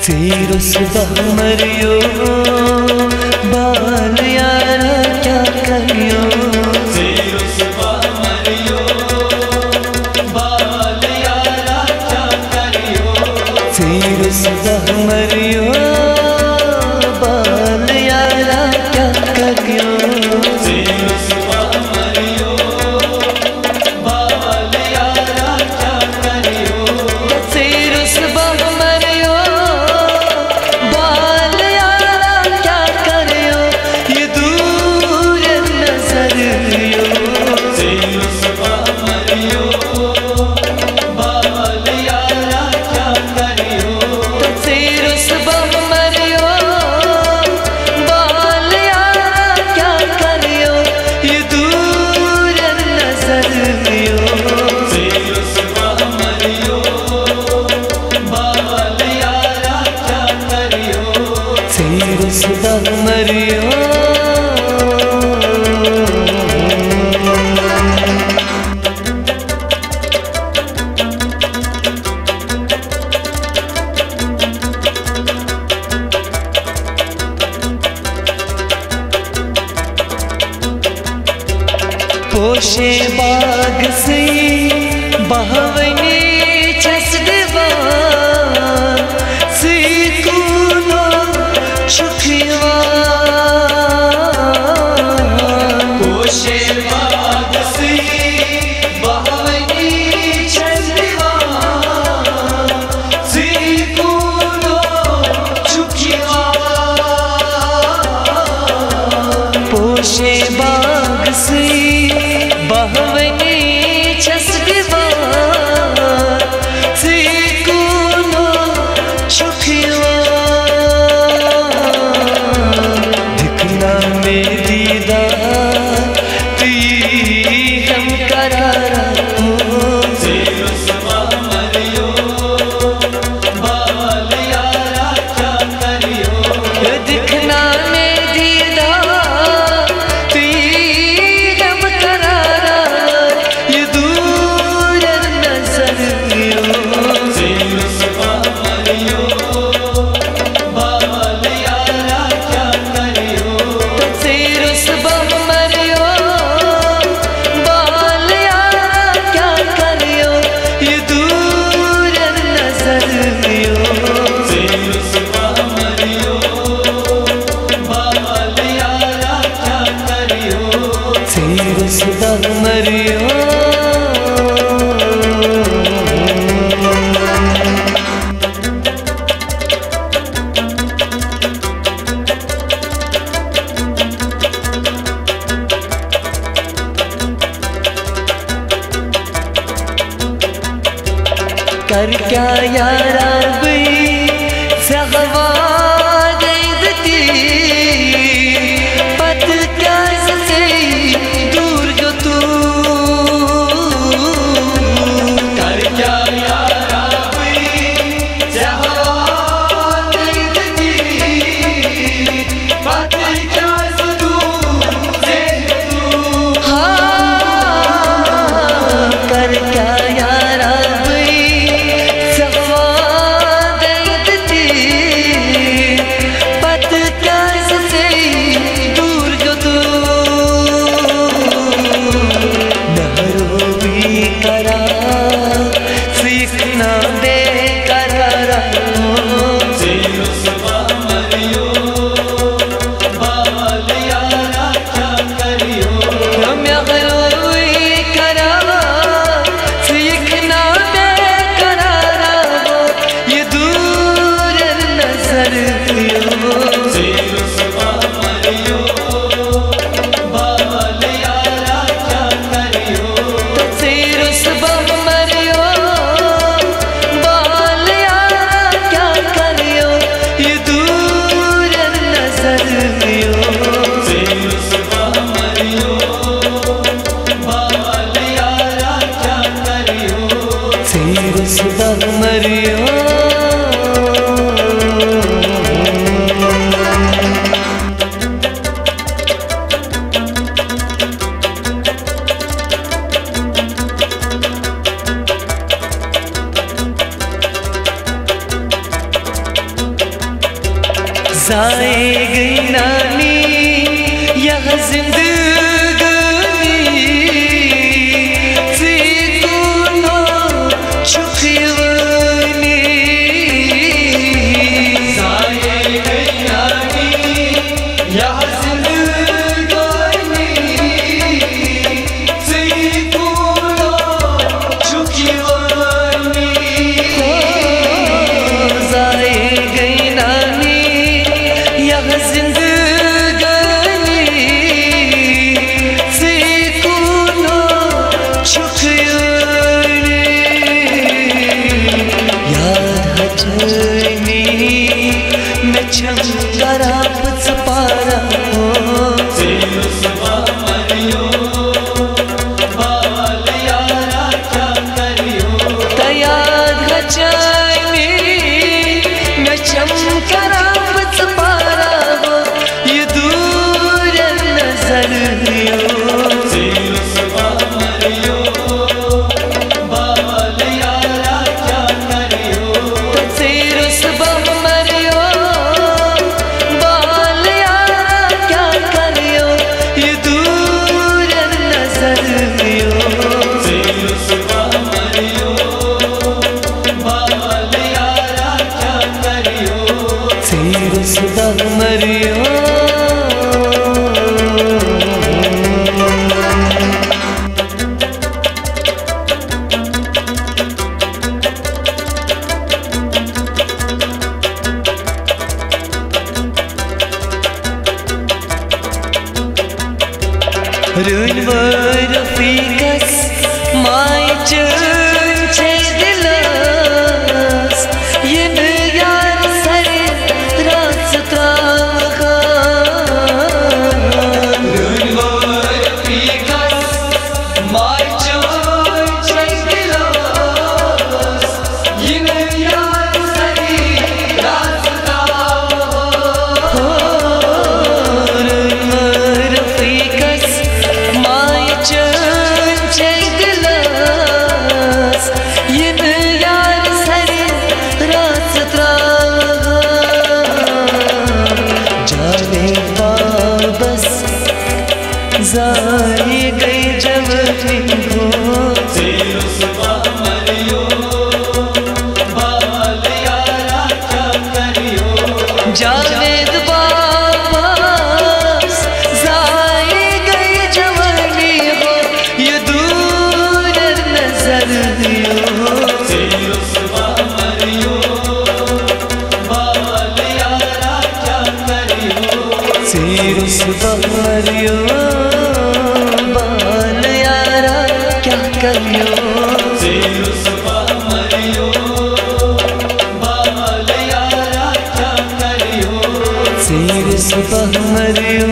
फिर सुबह मरियो बाल यारा क्या करियो, फिर सुबह मरियो बाल यारा क्या करियो, फिर सुबह मरियो बाल यारा क्या करियो, फिर सुबह मरियो बाल यारा क्या करियो, फिर सुबह मरियो बाल यारा क्या करियो, ये दूर नजर यो, फिर सुबह मरियो बाल यारा क्या करियो, फिर सुबह मरियो बाल यारा क्या करियो, ये दूर नजर यो, फिर सुबह मरियो बाल यारा क्या करियो, फिर सुबह मरियो। पोशे बाग से बहवनी चसदवा सीकुनो शुखिवा, पोशे बाग से बहवनी चसदवा सीकुनो शुखिवा, पोशे बाग से बहवनी चसदवा सीकुनो शुखिवा, दिखना में दीदार ती हम करारा हो, फिर सुबह मरियो बाल यारा क्या करियो, दिखना में दीदार ती हम करारा, ये दूर नजर यो, फिर सुबह मरियो बाल यारा क्या करियो, फिर सुबह मरियो बाल यारा क्या करियो, ये दूर नजर यो, फिर सुबह मरियो बाल यारा क्या करियो, फिर सुबह मरियो। कर क्या यारा भी सहवा देती पत क्या से दूर जो तू, कर क्या यारा भी जहाँ देती बात क्या दूर से तू, हाँ कर क्या यारा भी सहवा देती पत क्या से दूर जो तू, नहरो भी करा सीखना बेकरारा हो, फिर सुबह मरियो बाल यारा क्या करियो, हम भी करा सीखना बेकरारा हो, ये दूर नजर यो, फिर सुबह मरियो बाल यारा क्या करियो, फिर सुबह मरियो बाल यारा क्या करियो, ये दूर नजर यो, फिर सुबह मरियो बाल यारा क्या करियो, फिर सुबह मरियो। जाए गई नानी यह जिंदगानी से कोनो छुखियानी जाए गई नानी यह जिंदगानी से कोनो छुखियानी जाए गई नानी यह जिंदगानी से कोनो छुखियानी याद हटनी मैं छंगरा पचपारा हो रुसवा मरियो बाल यारा क्या करियो तयार हटनी मैं छंगरा पचपारा हो ये दूर नजर रुसवा मरियो बाल यारा क्या करियो तेरे सबब मरियो बाल यारा क्या करियो ये दूर नजर रुसवा मरियो बाल यारा क्या करियो तेरे सबब मरियो Rünver fikas mai çınçe dilas yine yar sare rastran Rünver fikas mai çınçe dilas yine yar sari rastran Rünver fikas mai çınçe dilas yine yar sare rastran जाने वापस जाए गई जवानी हो रुसवा मरियो बाल यारा क्या करियो जावेद वापस जाए गई जवानी हो ये दूर नजर रुसवा मरियो बाल यारा क्या करियो सिरुस बहरियो बाल यारा क्या करियो रुसवा मरियो बाल यारा क्या करियो सिरुस बहरियो